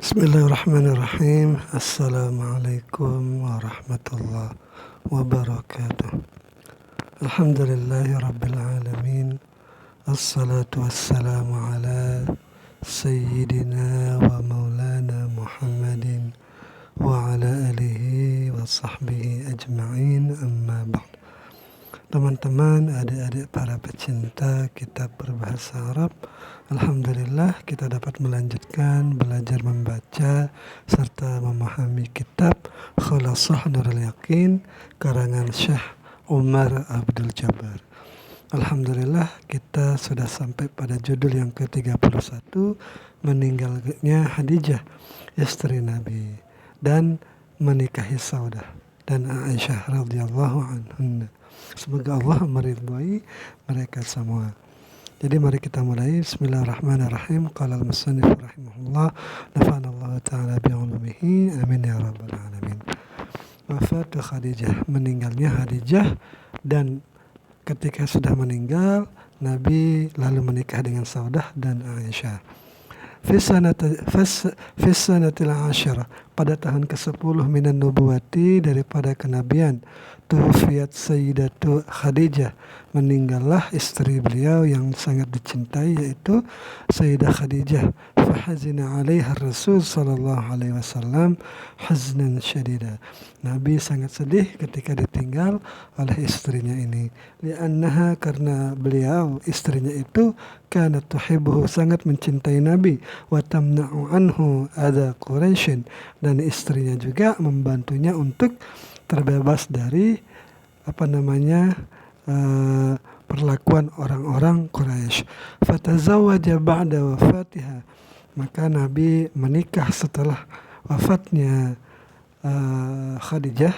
Bismillahirrahmanirrahim. Assalamualaikum warahmatullahi wabarakatuh. Alhamdulillahi rabbil alamin. Assalatu wassalamu ala sayyidina wa maulana Muhammadin wa ala alihi wa sahbihi ajma'in, amma ba'd. Teman-teman, adik-adik para pecinta kitab berbahasa Arab, alhamdulillah kita dapat melanjutkan belajar membaca serta memahami kitab Khulasah Nurul Yaqin karangan Syekh Umar Abdul Jabbar. Alhamdulillah kita sudah sampai pada judul yang ke-31, meninggalnya Khadijah istri Nabi dan menikahi Saudah dan Aisyah radhiyallahu anhunna. Semoga Allah meridhai mereka semua. Jadi mari kita mulai. Bismillahirrahmanirrahim. Qala al-musannif rahimahullah, nafa'anallahu ta'ala bi'ulumihi, amin ya rabbal alamin. Wafat Khadijah, meninggalnya Khadijah, dan ketika sudah meninggal Nabi lalu menikah dengan Saudah dan Aisyah. Fisanatil asyarah, pada tahun ke-10 minan nubuwati, daripada kenabian, tuwfiyat Sayyidatu Khadijah, meninggallah istri beliau yang sangat dicintai, yaitu Sayyidah Khadijah. Fahazina alaiha Rasul sallallahu alaihi wasallam haznan syadida, Nabi sangat sedih ketika ditinggal oleh istrinya ini. Li'annaha, karena beliau istrinya itu kanat tuhibbuhu, sangat mencintai Nabi, wa tamna'u anhu adza Quraisy, dan istrinya juga membantunya untuk terbebas dari perlakuan orang-orang Quraisy. Fatazawwaja ba'da wafatiha, maka Nabi menikah setelah wafatnya Khadijah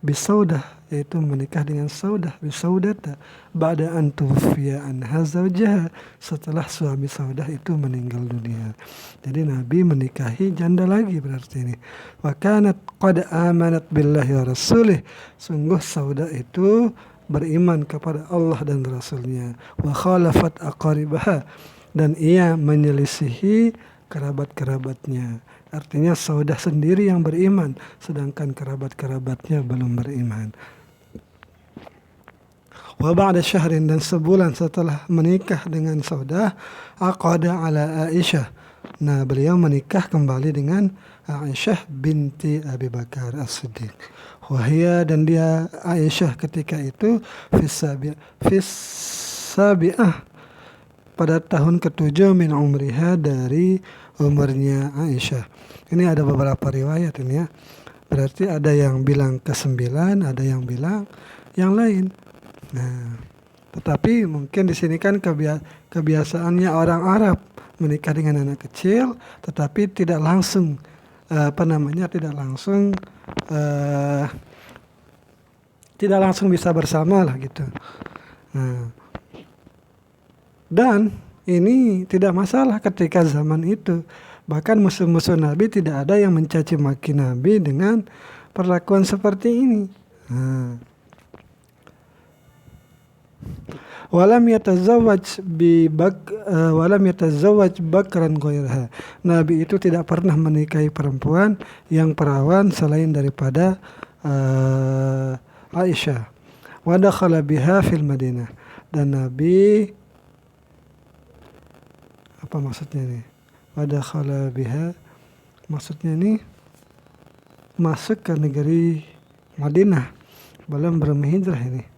bisaudah, yaitu menikah dengan Saudah, bisaudata ba'da an tuwfiya anha zawjaha, setelah suami Saudah itu meninggal dunia. Jadi Nabi menikahi janda lagi berarti ini. Wa kanat qad amanat billahi wa rasulih, sungguh Saudah itu beriman kepada Allah dan Rasulnya. Wa khalafat aqaribaha, dan ia menyelisihi kerabat-kerabatnya. Artinya Saudah sendiri yang beriman, sedangkan kerabat-kerabatnya belum beriman. Wa ba'da syahrin, dan sebulan setelah menikah dengan Saudah, aqada ala Aisyah, nah beliau menikah kembali dengan Aisyah binti Abi Bakar As-Siddiq. Wahia, dan dia Aisyah ketika itu fis-sabi'ah, pada tahun ke-7 min umriha, dari umurnya Aisyah. Ini ada beberapa riwayat ini ya. Berarti ada yang bilang ke-9, ada yang bilang yang lain. Nah, tetapi mungkin di sini kan kebiasaannya orang Arab menikah dengan anak kecil, tetapi tidak langsung tidak langsung bisa bersama lah gitu. Nah, dan ini tidak masalah ketika zaman itu. Bahkan musuh-musuh Nabi tidak ada yang mencaci maki Nabi dengan perlakuan seperti ini. Walam yatazawwaj bakran ghairaha, Nabi itu tidak pernah menikahi perempuan yang perawan selain daripada Aisyah. Wa dakhala biha fil Madinah, dan Nabi, apa maksudnya ini? Wa dakhala biha, maksudnya ini masuk ke negeri Madinah, belum berhijrah ini.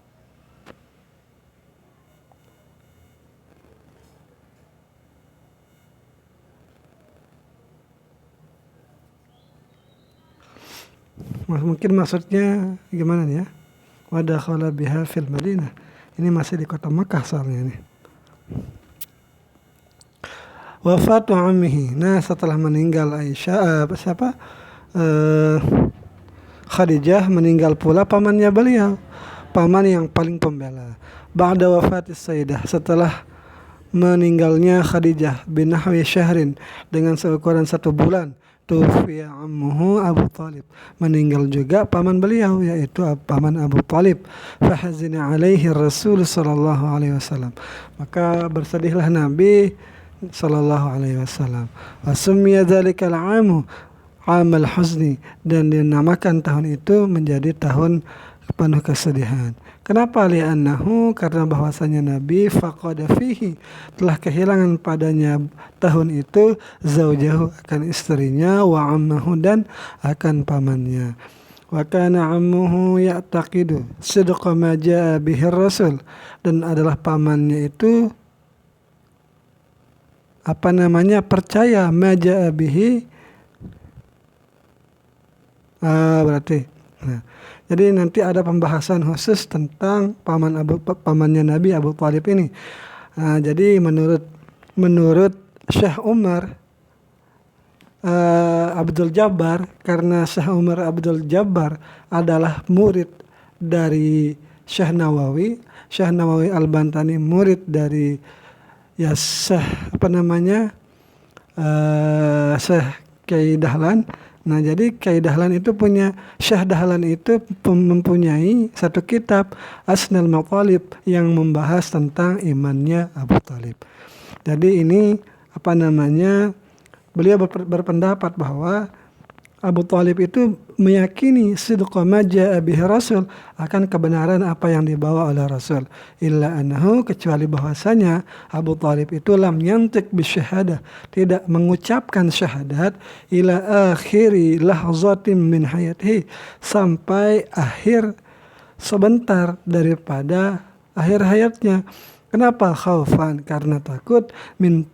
Mungkin maksudnya gimana nih ya? Wa dakhala biha fil Madinah, ini masih di kota Makkah soalnya ini. Wafatu ammihi, nah setelah meninggal Khadijah, meninggal pula pamannya beliau, paman yang paling pembela. Ba'da wafatis Sayyidah, setelah meninggalnya Khadijah, binahwi syahrin, dengan seukuran 1 bulan, tufiya ammuhu Abu Talib, meninggal juga paman beliau, yaitu paman Abu Talib. Fahazina alaihi Rasul sallallahu alaihi wasallam, maka bersedihlah Nabi sallallahu alaihi wasallam. Wa summiya dzalikal 'amu 'amal huzni, dan dinamakan tahun itu menjadi tahun penuh kesedihan. Kenapa? Li'annahu, karena bahwasanya Nabi faqada fihi, telah kehilangan padanya tahun itu, zaujahu, akan istrinya, wa ammahu, dan akan pamannya. Wa kana ammuhu ya'taqidu sidqa ma jaa bihi rasul, dan adalah pamannya itu percaya ma jaa bihi, berarti. Nah, jadi nanti ada pembahasan khusus tentang pamannya Nabi Abu Thalib ini. Nah, jadi menurut Syekh Umar Abdul Jabbar, karena Syekh Umar Abdul Jabbar adalah murid dari Syekh Nawawi Al-Bantani, murid dari Syekh Syekh Kiai Dahlan. Nah, jadi Kiai Dahlan itu Syekh Dahlan itu mempunyai satu kitab Asnal Mathalib yang membahas tentang imannya Abu Thalib. Jadi ini beliau berpendapat bahwa Abu Thalib itu meyakini sidqa ma jaa bihi Rasul, akan kebenaran apa yang dibawa oleh Rasul. Illa annahu, kecuali bahwasanya Abu Thalib itu lam yantiq bisyahadah, tidak mengucapkan syahadat, ila akhiri lahzatin min hayatihi, sampai akhir sebentar daripada akhir hayatnya. Kenapa? Khaufan, karena takut min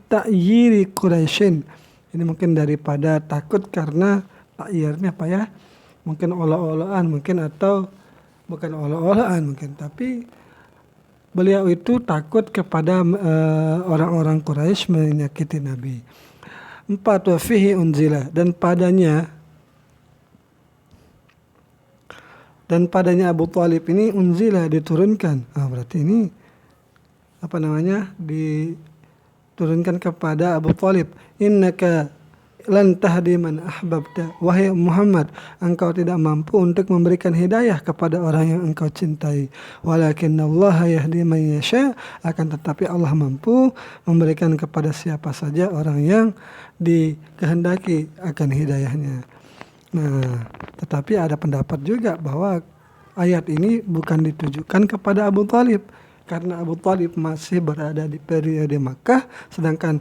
ta'yiri Quraisyin. Ini mungkin daripada takut karena ta'yirnya mungkin olah-olahan mungkin, atau bukan olah-olahan mungkin, tapi beliau itu takut kepada orang-orang Quraisy menyakiti Nabi. 4. Wa fihi unzila, dan padanya Abu Thalib ini unzila, diturunkan. Berarti ini diturunkan kepada Abu Thalib. Innaka lan tahdi man ahbabta, wahai Muhammad, engkau tidak mampu untuk memberikan hidayah kepada orang yang engkau cintai. Walakinnallaha yahdi man yasha, akan tetapi Allah mampu memberikan kepada siapa saja orang yang dikehendaki akan hidayahnya. Nah, tetapi ada pendapat juga bahwa ayat ini bukan ditujukan kepada Abu Thalib, karena Abu Thalib masih berada di periode Makkah, sedangkan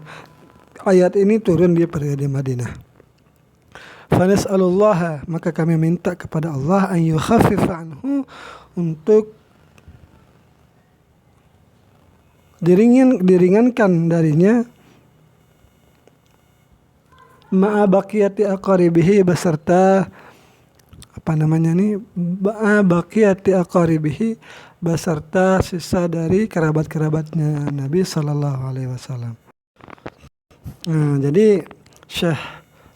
ayat ini turun di periode Madinah. Fanas'alullaha, maka kami minta kepada Allah, an yukhaffifa anhu, untuk diringankan darinya, ma'a baqiyati aqaribihi, beserta baqiyati aqaribihi, beserta sisa dari kerabat-kerabatnya Nabi sallallahu alaihi wasallam. Nah, jadi Syekh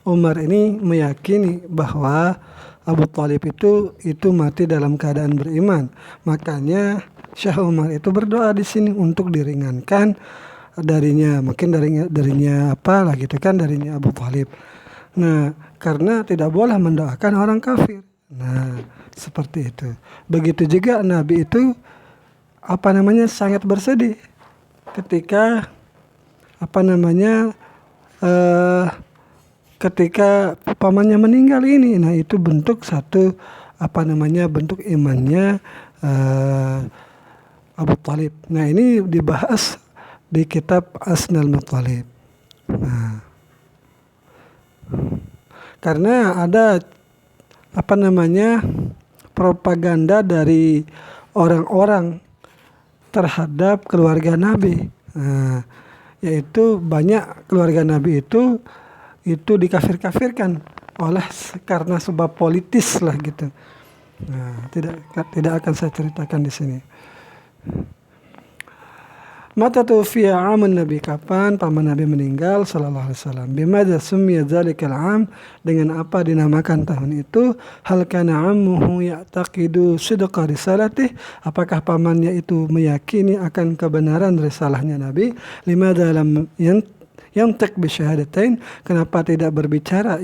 Umar ini meyakini bahwa Abu Thalib itu mati dalam keadaan beriman. Makanya Syekh Umar itu berdoa di sini untuk diringankan darinya, mungkin darinya darinya Abu Thalib. Nah, karena tidak boleh mendoakan orang kafir. Nah, seperti itu. Begitu juga Nabi itu sangat bersedih ketika ketika pamannya meninggal ini. Nah, itu bentuk bentuk imannya Abu Thalib. Nah, ini dibahas di kitab Asnal Mathalib. Nah, karena ada propaganda dari orang-orang terhadap keluarga Nabi. Nah, yaitu banyak keluarga Nabi itu dikafir-kafirkan karena sebab politis lah gitu. Nah, tidak akan saya ceritakan di sini. Mata tufiya amun Nabi, kapan paman Nabi meninggal sallallahu alaihi wasallam. Bimadza summiya dzalikal am, dengan apa dinamakan tahun itu? Hal kana ammuhu ya'taqidu sidqa risalatih, apakah pamannya itu meyakini akan kebenaran risalahnya Nabi? Limadza lam yantiq bi syahadatain, kenapa tidak berbicara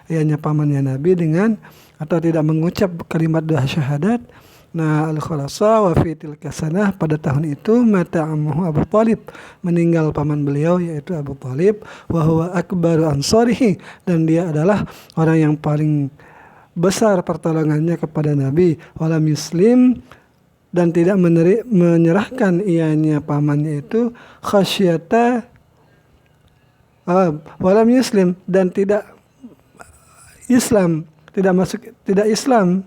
ianya pamannya Nabi dengan atau tidak mengucap kalimat dua syahadat? Nah, al-khulasa wa fi tilka sanah, pada tahun itu mata ammuhu Abu Thalib, meninggal paman beliau yaitu Abu Thalib, wa huwa akbaru ansarihi, dan dia adalah orang yang paling besar pertolongannya kepada Nabi, walam muslim, dan tidak menyerahkan ianya pamannya itu khasyata walam muslim, dan tidak Islam, tidak Islam,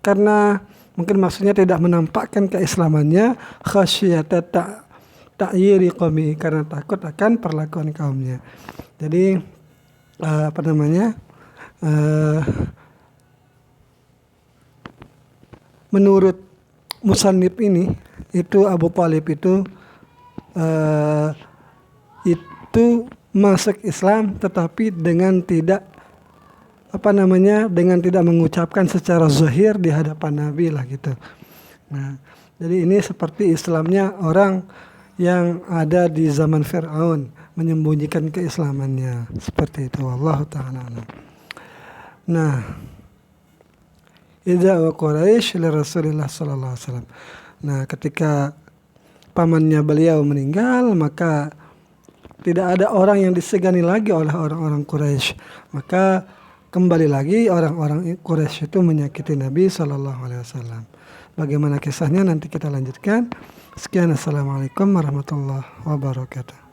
karena mungkin maksudnya tidak menampakkan keislamannya, khasyata ta'yiri qaumi, karena takut akan perlakuan kaumnya. Jadi menurut musannif ini, itu Abu Thalib itu masuk Islam, tetapi dengan tidak dengan tidak mengucapkan secara zahir di hadapan Nabi lah gitu. Nah, jadi ini seperti Islamnya orang yang ada di zaman Fir'aun, menyembunyikan keislamannya, seperti itu. Wallahu ta'ala alam. Nah, idza wa Quraisy li Rasulillah sallallahu alaihi wasallam. Nah, ketika pamannya beliau meninggal, maka tidak ada orang yang disegani lagi oleh orang-orang Quraisy. Maka kembali lagi orang-orang Quraisy itu menyakiti Nabi sallallahu alaihi wasallam. Bagaimana kisahnya nanti kita lanjutkan. Sekian, assalamualaikum warahmatullahi wabarakatuh.